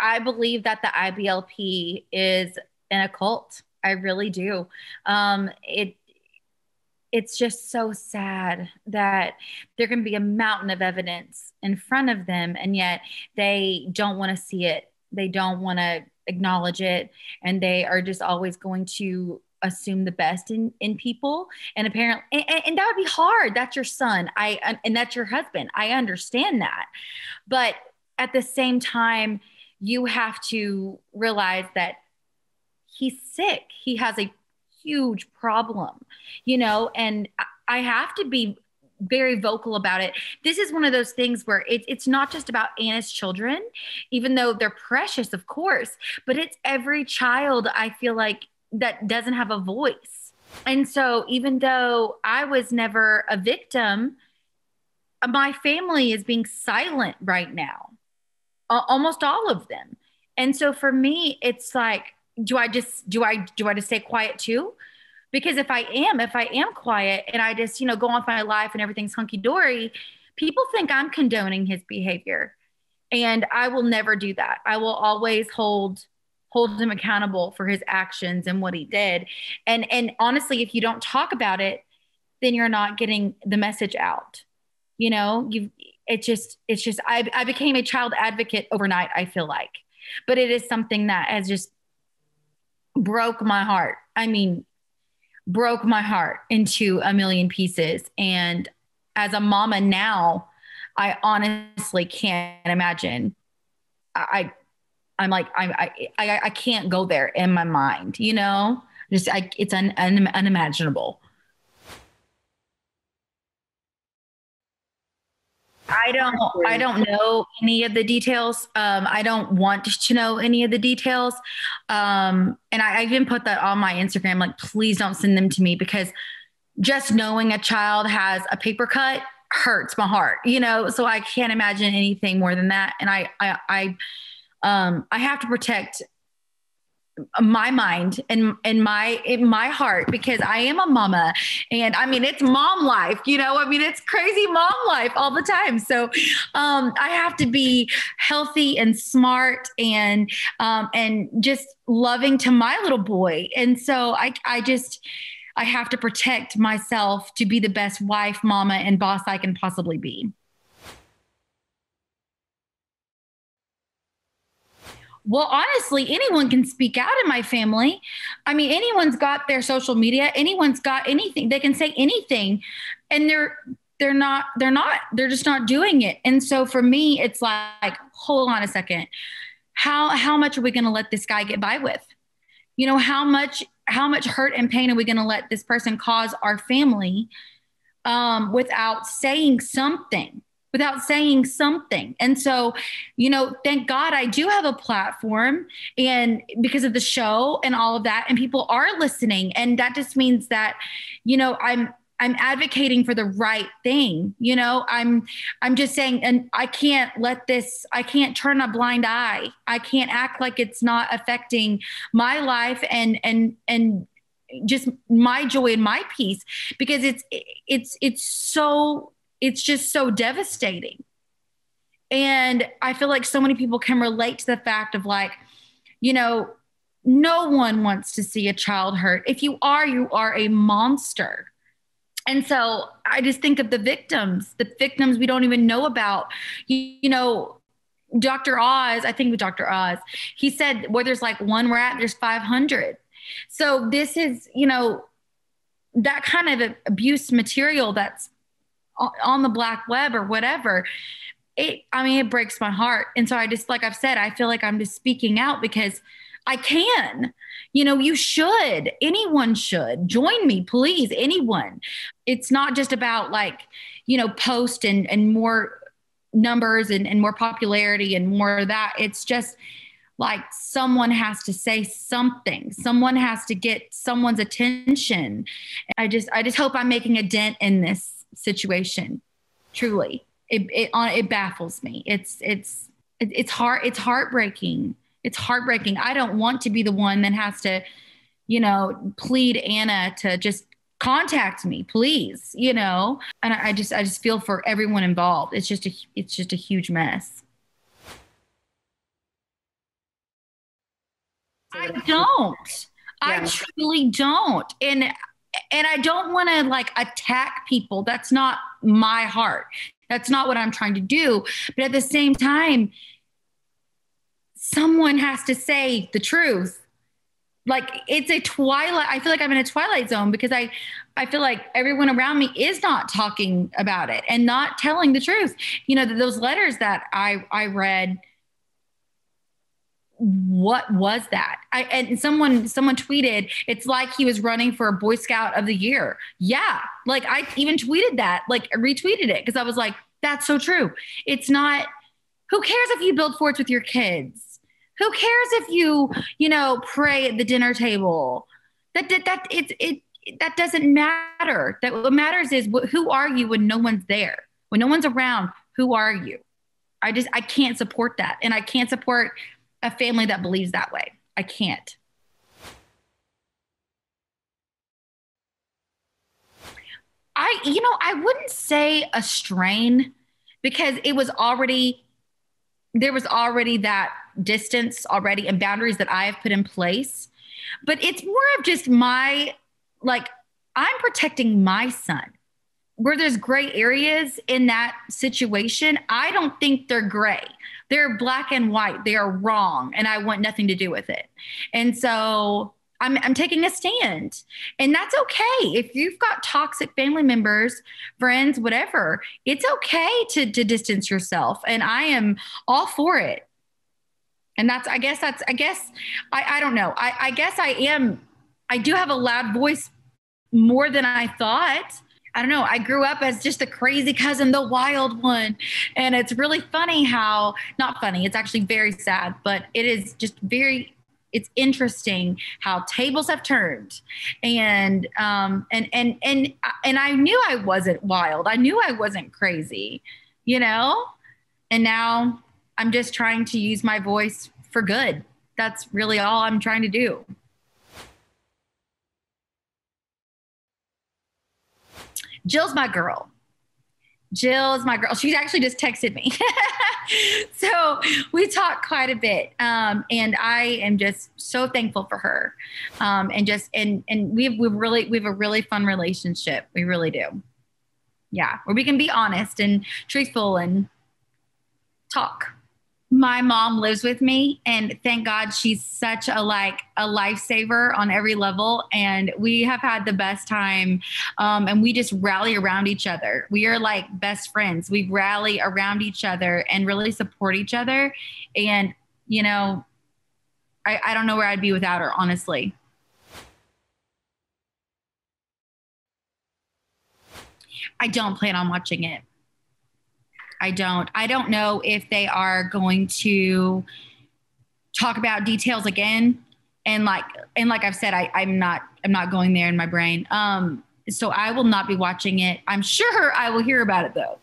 I believe that the IBLP is an occult. I really do. It's just so sad that there can be a mountain of evidence in front of them, and yet they don't want to see it. They don't want to acknowledge it, and they are just always going to assume the best in people. And apparently, and that would be hard. That's your son. And that's your husband. I understand that. But at the same time, you have to realize that he's sick. He has a huge problem, and I have to be very vocal about it. This is one of those things where it's not just about Anna's children, even though they're precious, of course, but it's every child, I feel like, that doesn't have a voice. And so even though I was never a victim, my family is being silent right now, almost all of them. And so for me, it's like, do I just stay quiet too? Because if I am quiet and I just, go on with my life and everything's hunky dory, people think I'm condoning his behavior. And I will never do that. I will always hold him accountable for his actions and what he did. And honestly, if you don't talk about it, then you're not getting the message out. I became a child advocate overnight, I feel like. But it is something that has just broke my heart. I mean, broke my heart into a million pieces. And as a mama now, I honestly can't imagine. I'm like, I can't go there in my mind, it's unimaginable. I don't know any of the details. I don't want to know any of the details. And I even put that on my Instagram, like, please don't send them to me, because just knowing a child has a paper cut hurts my heart, so I can't imagine anything more than that. And I have to protect my mind and my heart, because I am a mama, and I mean, it's mom life, it's crazy mom life all the time. So I have to be healthy and smart and just loving to my little boy. And so I have to protect myself to be the best wife, mama, and boss I can possibly be. Well, honestly, anyone can speak out in my family. I mean, anyone's got their social media, anyone's got anything. They can say anything, and they're just not doing it. And so for me, it's like, hold on a second. How much are we going to let this guy get by with? How much hurt and pain are we going to let this person cause our family, without saying something? And so, thank God I do have a platform, and because of the show and all of that, and people are listening. And that just means that, I'm advocating for the right thing. I'm just saying, and I can't turn a blind eye. I can't act like it's not affecting my life and just my joy and my peace, because it's just so devastating. And I feel like so many people can relate to the fact of, like, no one wants to see a child hurt. If you are a monster. And so I just think of the victims we don't even know about. Dr. Oz, I think with Dr. Oz, he said where there's like one rat, there's 500. So this is, that kind of abuse material that's on the black web or whatever. It breaks my heart. And so I just, like I've said, I feel like I'm just speaking out because I can. You should. Anyone should. Join me, please. Anyone. It's not just about, like, post and more numbers and more popularity and more of that. It's just like someone has to say something. Someone has to get someone's attention. I just hope I'm making a dent in this situation. Truly. It baffles me. It's heartbreaking. It's heartbreaking. I don't want to be the one that has to, plead Anna to just contact me, please, And I just feel for everyone involved. It's just a huge mess. I don't. I Yeah. truly don't. And I don't want to like attack people. That's not my heart. That's not what I'm trying to do. But at the same time, someone has to say the truth. Like it's a twilight. I feel like I'm in a twilight zone because I feel like everyone around me is not talking about it and not telling the truth. You know, those letters that I read, what was that? And someone tweeted, it's like he was running for a Boy Scout of the Year. Yeah, like I even tweeted that, like retweeted it because I was like, that's so true. It's not. Who cares if you build forts with your kids? Who cares if you know, pray at the dinner table? That doesn't matter. That what matters is who are you when no one's there, when no one's around. Who are you? I can't support that, and I can't support a family that believes that way. I can't. I wouldn't say a strain because it was already there was already that distance already and boundaries that I have put in place. But it's more of just like, I'm protecting my son. Where there's gray areas in that situation, I don't think they're gray. They're black and white. They are wrong. And I want nothing to do with it. And so I'm taking a stand. And that's okay. If you've got toxic family members, friends, whatever, it's okay to distance yourself. And I am all for it. And I guess, I don't know. I guess I do have a loud voice more than I thought. I don't know. I grew up as just the crazy cousin, the wild one. And it's really funny how, not funny, it's actually very sad, but it is just it's interesting how tables have turned. And I knew I wasn't wild. I knew I wasn't crazy, you know? And now I'm just trying to use my voice for good. That's really all I'm trying to do. Jill's my girl. Jill is my girl. She's actually just texted me. So we talk quite a bit. And I am just so thankful for her. And we have a really fun relationship. We really do. Yeah. Where we can be honest and truthful and talk. My mom lives with me, and thank God she's such a lifesaver on every level, and we have had the best time. And we just rally around each other. We are like best friends. We rally around each other and really support each other. And you know, I don't know where I'd be without her, honestly. I don't plan on watching it. I don't know if they are going to talk about details again. And like I've said, I'm not going there in my brain. So I will not be watching it. I'm sure I will hear about it though.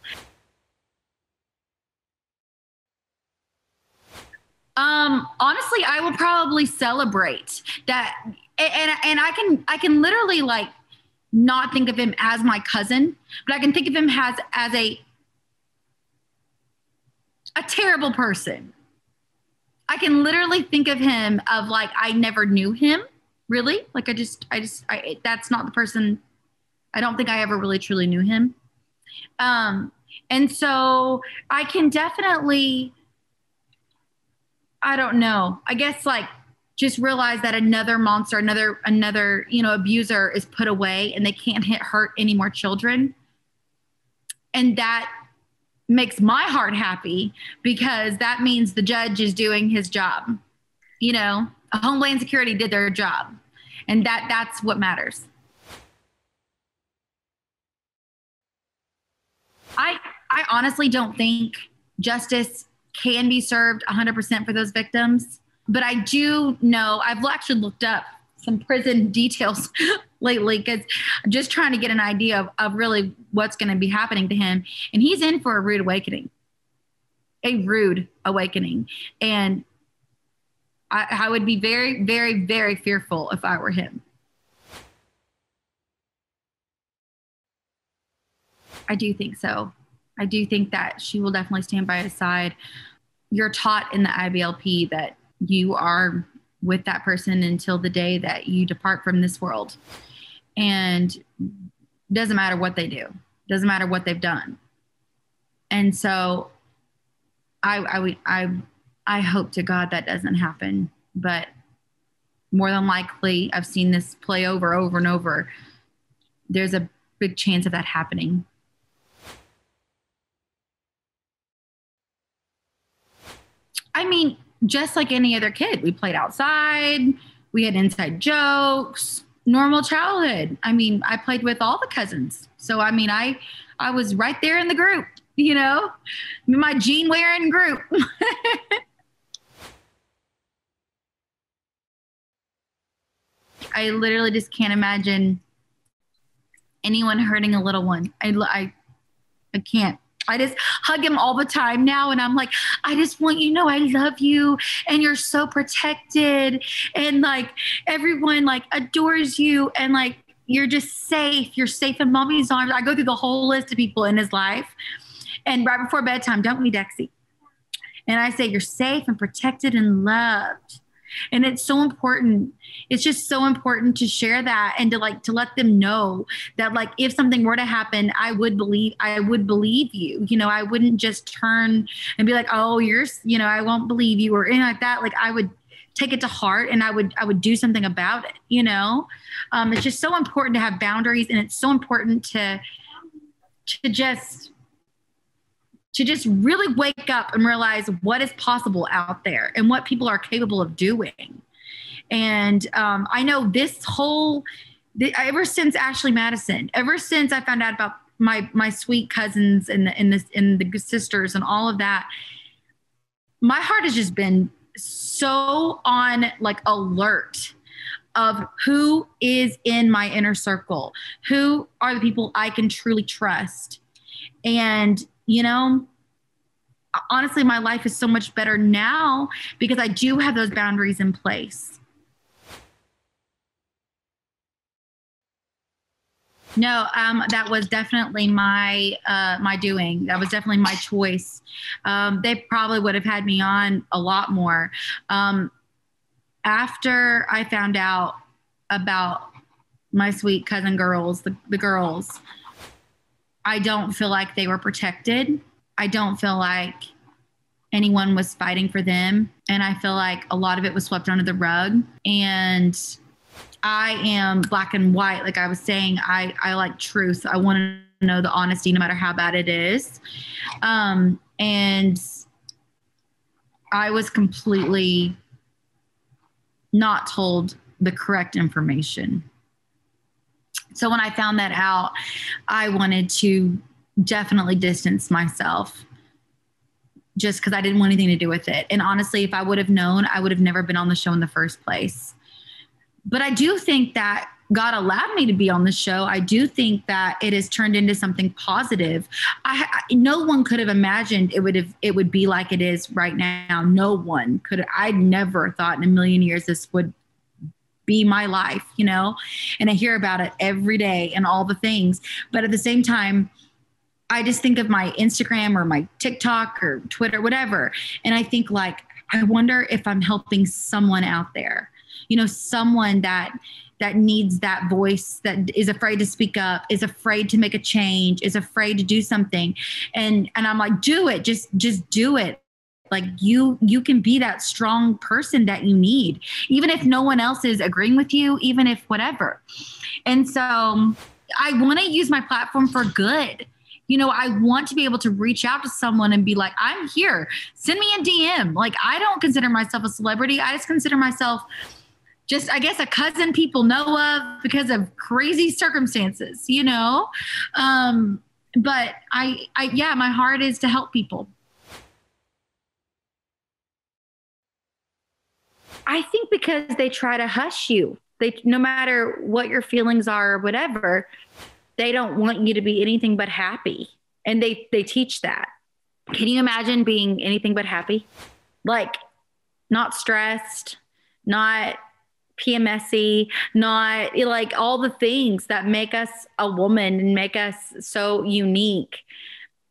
Honestly, I will probably celebrate that. And I can literally like not think of him as my cousin, but I can think of him as a terrible person. I can literally think of him of like I never knew him really. Like that's not the person. I don't think I ever really truly knew him. Um, and so I can definitely, I don't know. I guess like just realize that another monster, another abuser is put away, and they can't hurt any more children, and that makes my heart happy because that means the judge is doing his job. You know, Homeland Security did their job, and that's what matters. I honestly don't think justice can be served 100% for those victims, but I do know I've actually looked up some prison details lately because I'm just trying to get an idea of really what's going to be happening to him, and he's in for a rude awakening. And I would be very, very, very fearful if I were him. I do think so. I do think that she will definitely stand by his side. You're taught in the IBLP that you are with that person until the day that you depart from this world. And doesn't matter what they do, doesn't matter what they've done. And so I hope to God that doesn't happen, but more than likely, I've seen this play over and over. There's a big chance of that happening. I mean, just like any other kid, we played outside, we had inside jokes, normal childhood. I mean, I played with all the cousins. So, I mean, I was right there in the group, you know, my jean wearing group. I literally just can't imagine anyone hurting a little one. I can't. I just hug him all the time now. And I'm like, I just want you to know I love you and you're so protected. And like everyone like adores you. And like, you're just safe. You're safe in mommy's arms. I go through the whole list of people in his life. And right before bedtime, don't we, Dexy? And I say, you're safe and protected and loved. And it's so important. It's just so important to share that and to let them know that like if something were to happen, I would believe you. You know, I wouldn't just turn and be like, oh, I won't believe you or anything like that. Like I would take it to heart and I would do something about it, you know? It's just so important to have boundaries, and it's so important to just really wake up and realize what is possible out there and what people are capable of doing. And I know ever since Ashley Madison, ever since I found out about my sweet cousins and the sisters and all of that, my heart has just been so on like alert of who is in my inner circle, who are the people I can truly trust. And you know, honestly, my life is so much better now because I do have those boundaries in place. No, that was definitely my doing. That was definitely my choice. They probably would have had me on a lot more. After I found out about my sweet cousin girls, the girls, I don't feel like they were protected. I don't feel like anyone was fighting for them. And I feel like a lot of it was swept under the rug. And I am black and white. Like I was saying, I like truth. I want to know the honesty, no matter how bad it is. And I was completely not told the correct information. So when I found that out, I wanted to definitely distance myself just because I didn't want anything to do with it. And honestly, if I would have known, I would have never been on the show in the first place. But I do think that God allowed me to be on the show. I do think that it has turned into something positive. No one could have imagined it would be like it is right now. No one could. I never thought in a million years this would be my life, you know, and I hear about it every day and all the things. But at the same time, I just think of my Instagram or my TikTok or Twitter, whatever. And I think like, I wonder if I'm helping someone out there, you know, someone that needs that voice, that is afraid to speak up, is afraid to make a change, is afraid to do something. And I'm like, do it, just do it. Like you can be that strong person that you need, even if no one else is agreeing with you, even if whatever. And so I want to use my platform for good. You know, I want to be able to reach out to someone and be like, I'm here. Send me a DM. Like, I don't consider myself a celebrity. I just consider myself just, I guess, a cousin people know of because of crazy circumstances, you know? But yeah, my heart is to help people. I think because they try to hush you. No matter what your feelings are or whatever, they don't want you to be anything but happy. And they teach that. Can you imagine being anything but happy? Like not stressed, not PMSy, not like all the things that make us a woman and make us so unique.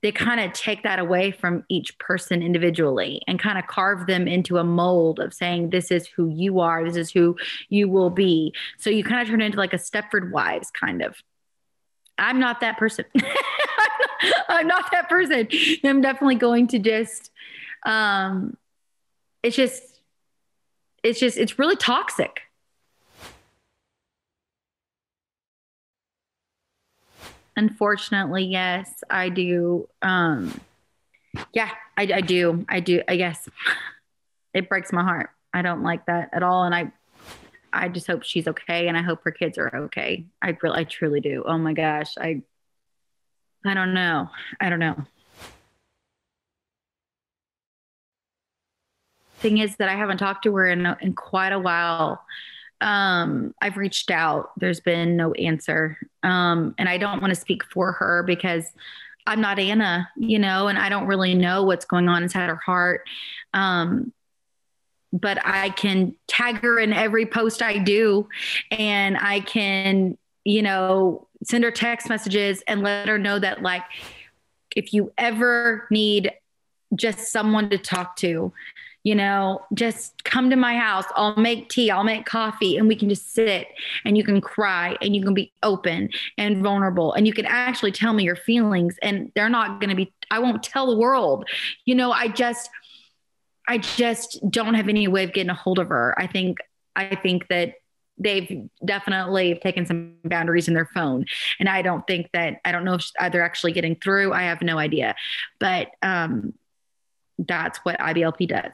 they kind of take that away from each person individually and kind of carve them into a mold of saying, this is who you are, this is who you will be. So you kind of turn into like a Stepford Wives kind of. I'm not that person. I'm not that person. I'm definitely going to just, it's just, it's really toxic. Unfortunately, yes, I do. Yeah, I do. I do. I guess it breaks my heart. I don't like that at all. And I just hope she's okay. And I hope her kids are okay. I truly do. Oh my gosh. I don't know. I don't know. Thing is that I haven't talked to her in quite a while. I've reached out. There's been no answer. And I don't want to speak for her because I'm not Anna, and I don't really know what's going on inside her heart. But I can tag her in every post I do, and I can, send her text messages and let her know that, like, if you ever need just someone to talk to, just come to my house. I'll make tea, I'll make coffee, and we can just sit and you can cry and you can be open and vulnerable and you can actually tell me your feelings. And they're not going to be, I won't tell the world, I just don't have any way of getting a hold of her. I think that they've definitely taken some boundaries in their phone. And I don't know if they're actually getting through. I have no idea, but, that's what IBLP does.